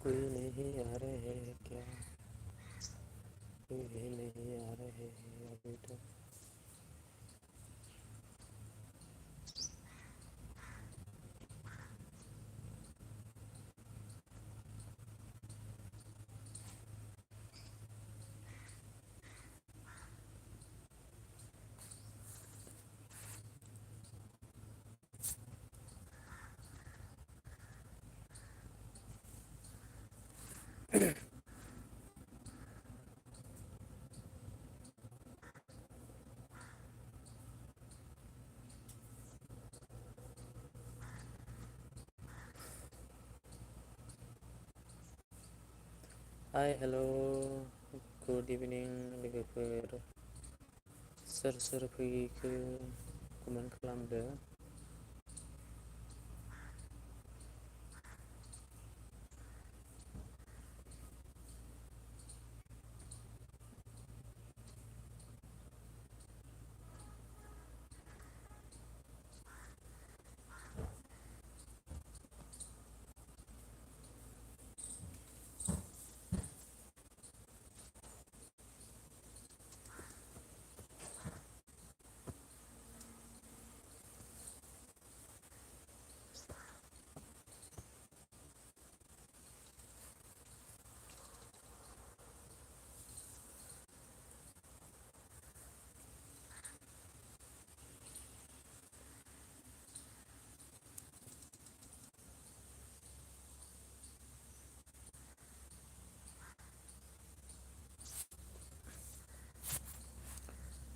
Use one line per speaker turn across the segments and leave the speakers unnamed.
कोई नहीं आ रहे क्या, कोई भी नहीं आ रहे अभी तो। हाय हेलो गुड इभिनिं लोगोफोर, सोर सोर फैखो कमेन्ट खालामदो।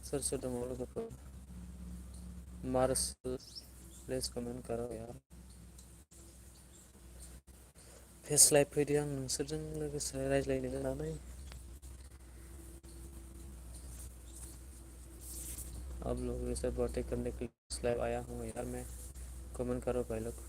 सोर सोर दङ लोगोफोर? मार्शल प्लिज कमेन्ट करो यार। फेस लाइभ फैदो आं नोंसोरजों लोगोसे रायज्लायनो होननानै। आप लोगों के साथ बातें करने के लिए लाइव आया हूँ यार मैं। कमेंट करो भाई लोग।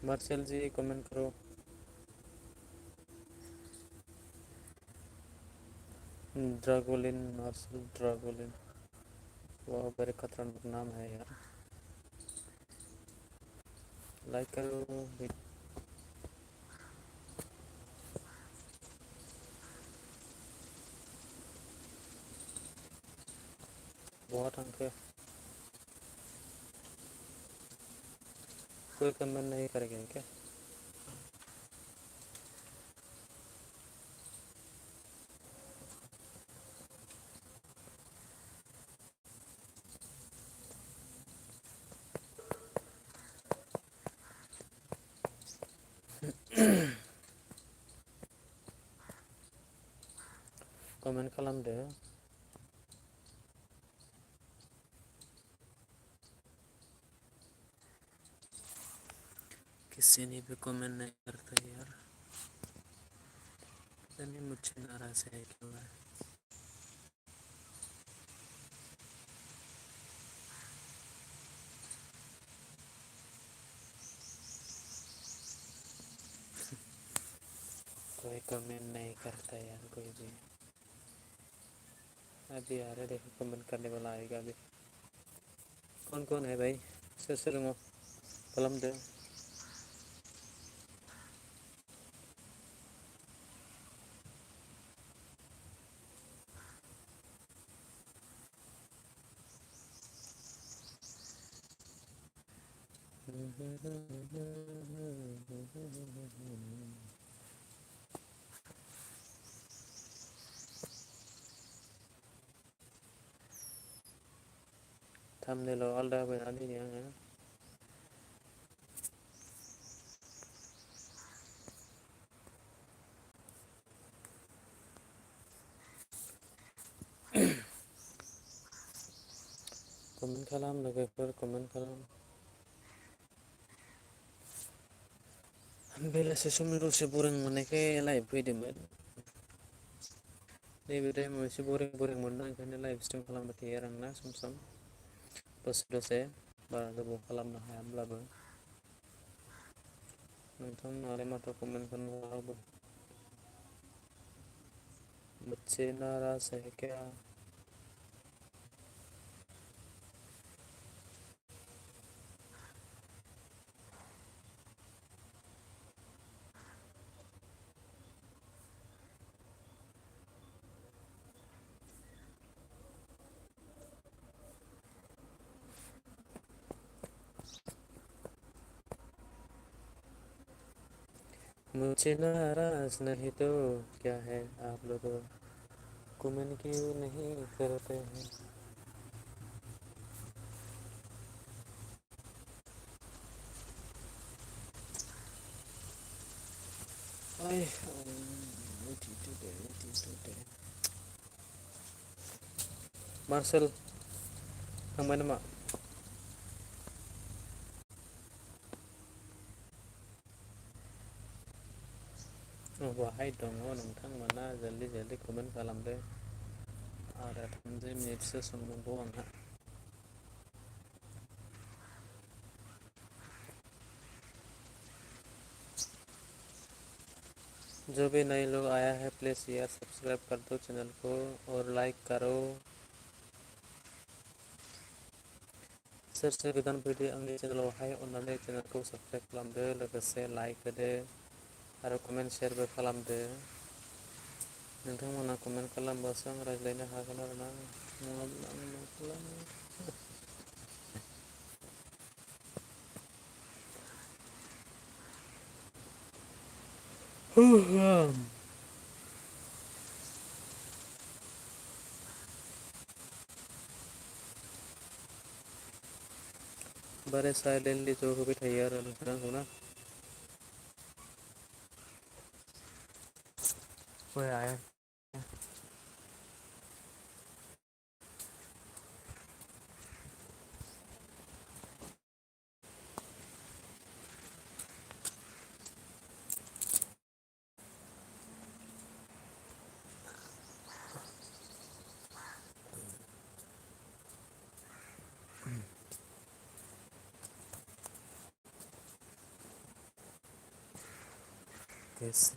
मार्शल जी कमेंट करो। ड्रागोलिन, मार्शल ड्रागोलिन, वाह बड़े खतरनाक नाम है यार। लाइक करो। बहुत अंक कोई कमेंट नहीं करेंगे क्या? कमेंट खालामदो। किसी ने भी कमेंट नहीं करता यार, पता नहीं मुझसे नाराज है क्यों है। कोई कमेंट नहीं करता यार कोई भी। अभी आ रहा है, देखो कमेंट करने वाला आएगा अभी। कौन कौन है भाई? सोर सोर दङ खालामदो। थाम्बनेलाव आलदा होबायना दिनै आङो। कमेन्ट खालाम लोगोफोर, कमेन्ट खालाम। बेलासि समनि दसे बरिं मोननायखाय लाइभ फैदोंमोन। नैबे टाइमाव एसे बरिं बरिं मोनदों, ओंखायनो लाइभ स्ट्रिम खालामबाय थायो आरो आं ना सम सम दसे दसे, बारा गोबाव खालामनो हायाब्लाबो। नोंथांमोनालाय माथो कमेन्टखौनो रावबो? मुझसे नाराज है क्या? मुझे नाराज नहीं तो क्या है, आप लोगों कमेंट क्यों नहीं करते हैं। Ay, Marcel, थांबाय नामा? बहाय दङ नोंथांमोना जल्दि जल्दि कमेन्ट खालामदो। आरो 30 मिनिटसो सम दंबावो आंहा। जो भी नए लोग आया है प्लीज़ यार सब्सक्राइब कर दो चैनल को और लाइक करो। सोर सोर गोदान फैदो आंनि चेनेलावहाय अननानै चेनेलखौ साबस्क्राइब खालामदो, लोगोसे लाइक होदो आरो कमेन्ट शेयारबो खालामदो। नोंथांमोना कमेन्ट खालामबासो आं रायज्लायनो हागोन आरो ना, नङाब्ला आं मा खालामनो। बारे साइलेन्टलि ज' होबाय थायो आरो नोंथांखौ ना। ओए आया कैसे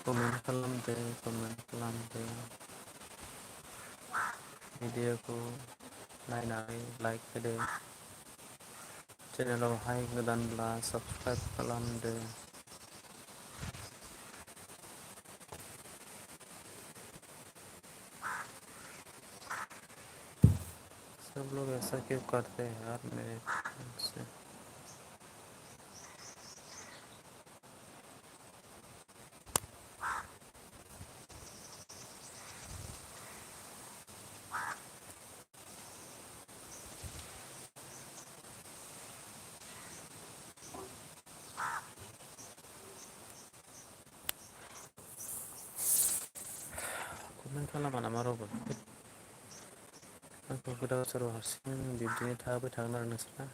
कमेन्ट खालामदो, कमेन्ट खालामदो, भिडिअखौ नायनानै लाइक होदो, चेनेलावहाय गोदानब्ला साबस्क्राइब खालामदो। सब लोग ऐसा क्यों करते हैं यार मेरे से। कमेन्ट खालामा नामा रावबो? आंखौ गोदाव सोराव हारसिं बिब्दिनो थाहोबाय थागोन आरो नोंसोरना।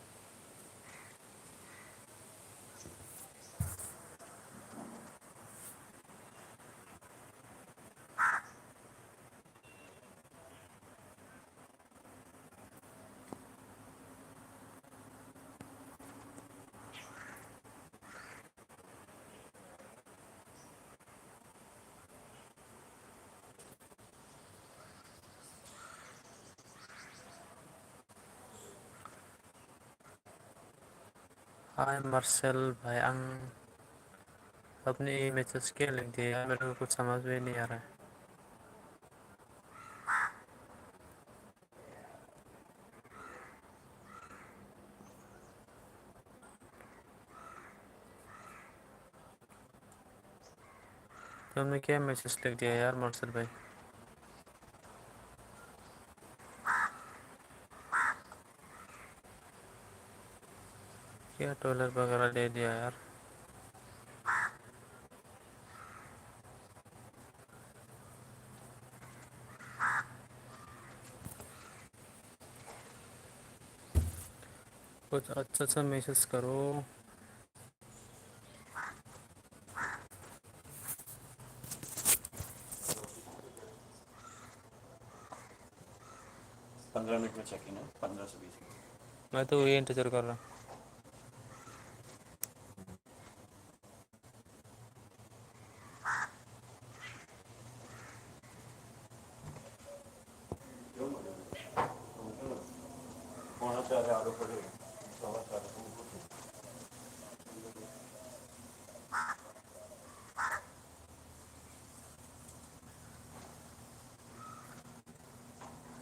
हाय मार्शल भाई, आं अपनी मैसेज के लिख दिया, मेरे को कुछ समझ में नहीं आ रहा है। तुमने क्या मैसेज लिख दिया यार मार्शल भाई? क्या टॉयलेट वगैरह दे दिया यार? कुछ अच्छा सा मैसेज करो।
15 मिनट में चेक इन है, 15 से 20 मिनट।
मैं तो वही इंतजार कर रहा
वहाँ से आगे आगे पड़े सवा चार को।
हूँ।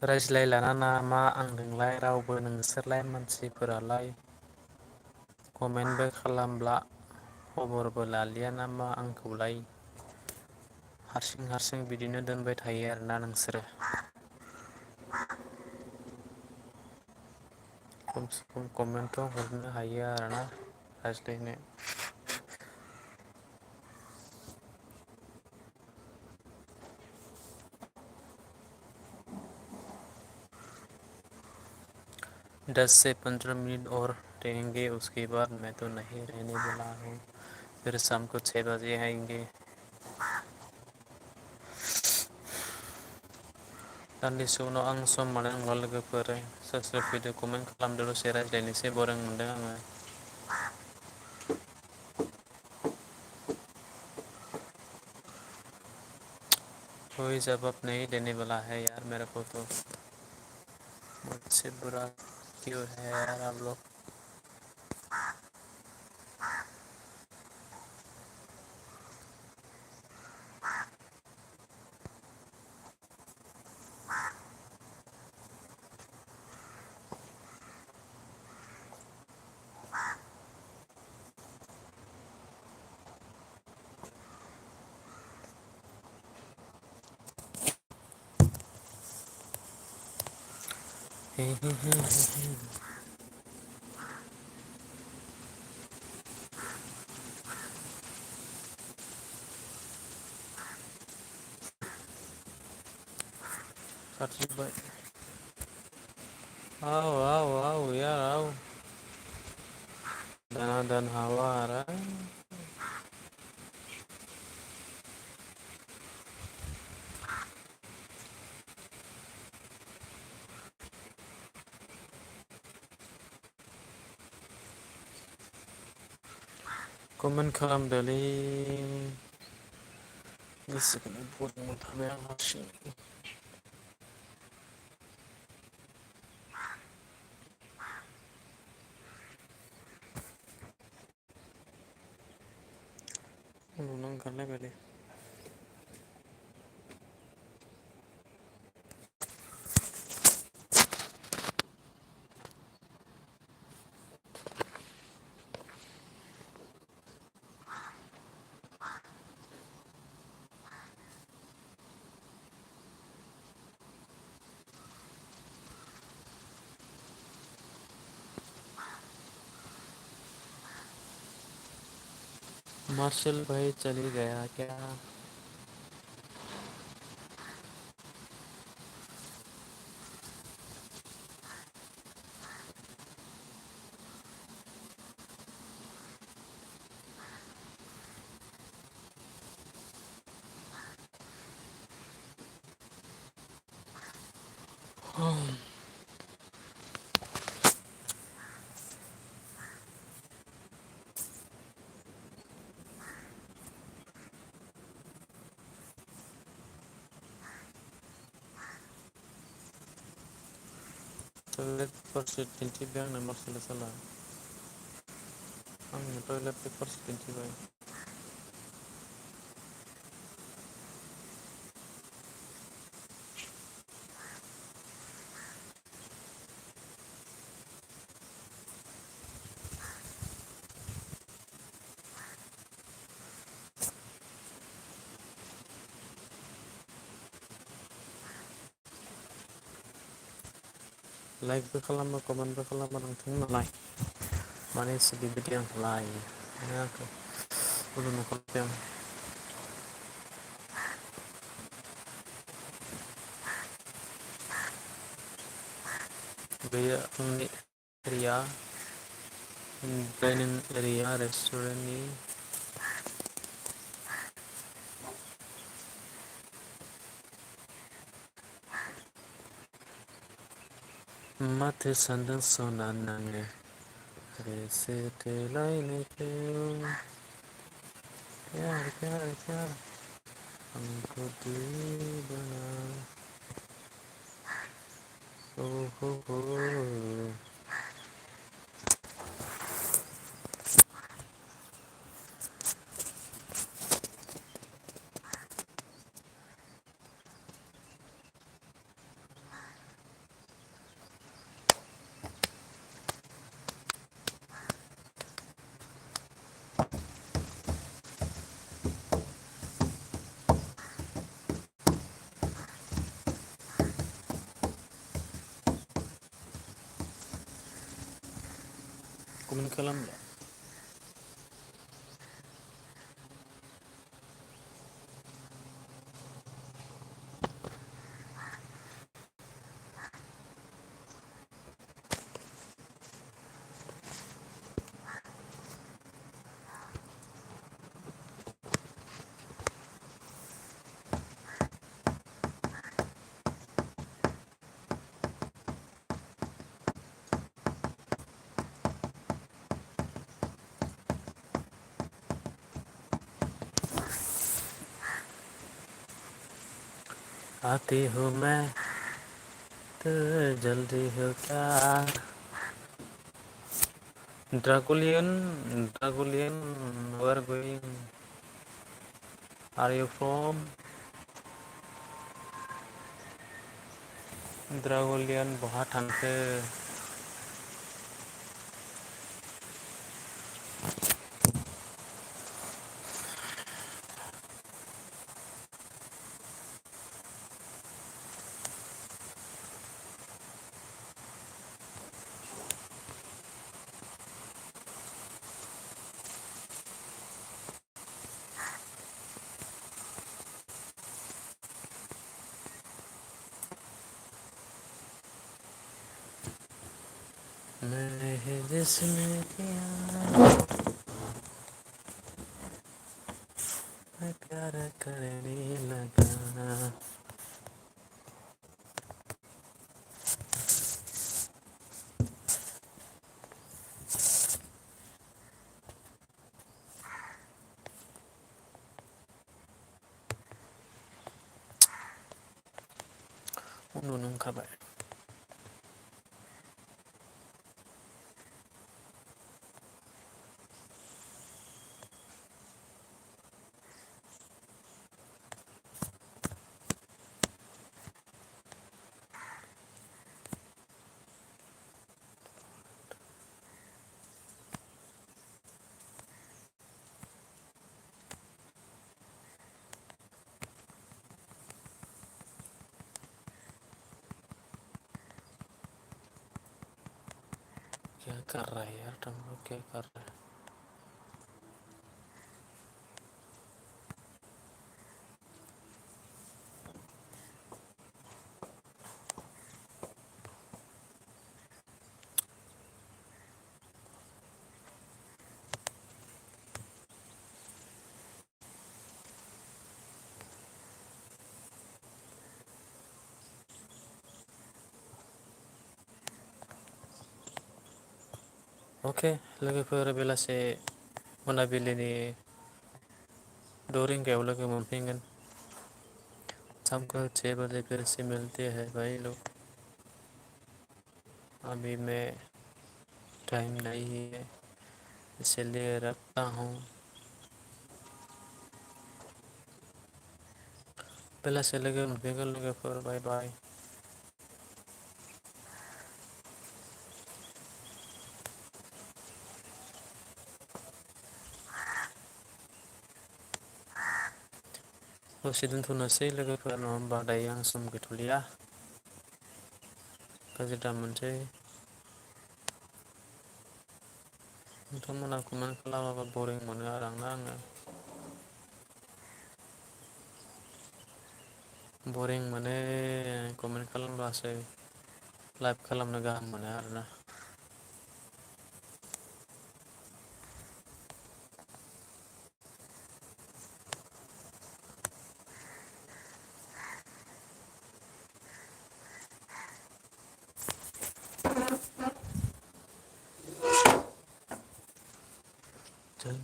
रायज्लायलाना नामा आंजोंलाय रावबो नोंसोरलाय मानसिफोरालाय कमेन्टबो खालामला खबरबो लालिया नामा आंखौलाय हारसिं हारसिं बिदिनो दोनबाय थायो आरोना नोंसोरो खम से खम कमेन्टथ' हरनो हायो आरोना रायज्लायनो दस से 15 मिनट और रहेंगे उसके बाद मैं तो नहीं रहने वाला हूँ फिर शाम को 6 बजे आएंगे दान्दिसे उनाव आं सम मोनो आंल' लोगोफोर सोर सोर फैदो कमेन्ट खालामदो दसे रायज्लायनोसै बोरिं मोनदों आङो कोई जवाब नहीं देने वाला है यार मेरे को तो मुझसे बुरा क्यों है यार आप लोग खाथिबाय आओ आओ आओ यार आओ दनादन हवा आ रहा है कमेन्ट खालामदोलै गोसोखौनो बोरिं मोनथारबाय आं हारसिं उन्दुनो ओंखारलायबायलै मार्शल भाई चली गया क्या टयलेट पेपारसो दिन्थिबाय आंनो मार्शल साला आंनो टयलेट पेपारसो दिन्थिबाय लाइकबो खालामो कमेन्टबो खालामो नोंथांमोनालाय माने एसे बेबायदि आंखौलाय माने आंखौ गुलुं खालामबाय आं बेयो आंनि एरिया डाइनिं एरिया रेस्टुरेन्टनि माथो सानदों सना नाङो गोसो थोलायनायखौ प्यार प्यार प्यार आंखौ दीवाना ओ हो हो कमेन्ट खालामला आती हूँ मैं तो जल्दी हो क्या Dragulian where going are you from Dragulian बहा थांखो मैंने जिसमें किया मैं प्यार करने लगा उन्दुनो ओंखारबाय क्या कर रहा है यार तुम लोग क्या कर रहे हैं ओके लोगोफोर बेलासे मोनाबिलिनि 6 रिंगायाव लोगो मोनफिनगोन सबको 6 बजे फिर से मिलते हैं भाई लोग अभी मैं टाइम नहीं है इसलिए रखता हूँ बेलासे लोगो मोनफिनगोन लोगोफोर बाय बाय दसे दोनथ'नोसै लोगोफोर नङा होमबा दायो आं सम गैथ'लिया गाज्रि दा मोनसै नोंथांमोना कमेन्ट खालामाबा बरिं मोनो आङो बरिं मोनो कमेन्ट खालामब्लासो लाइभ खालामनो गाहाम मोनो आरोना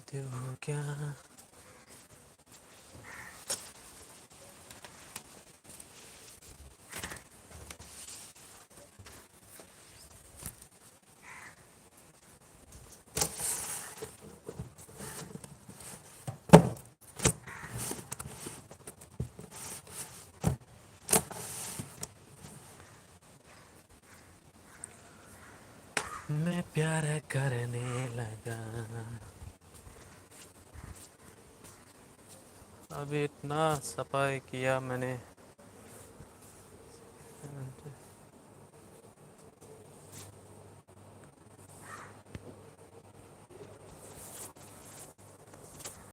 जानते हो क्या? मैं प्यार करने लगा। अभी इतना सफाई किया मैंने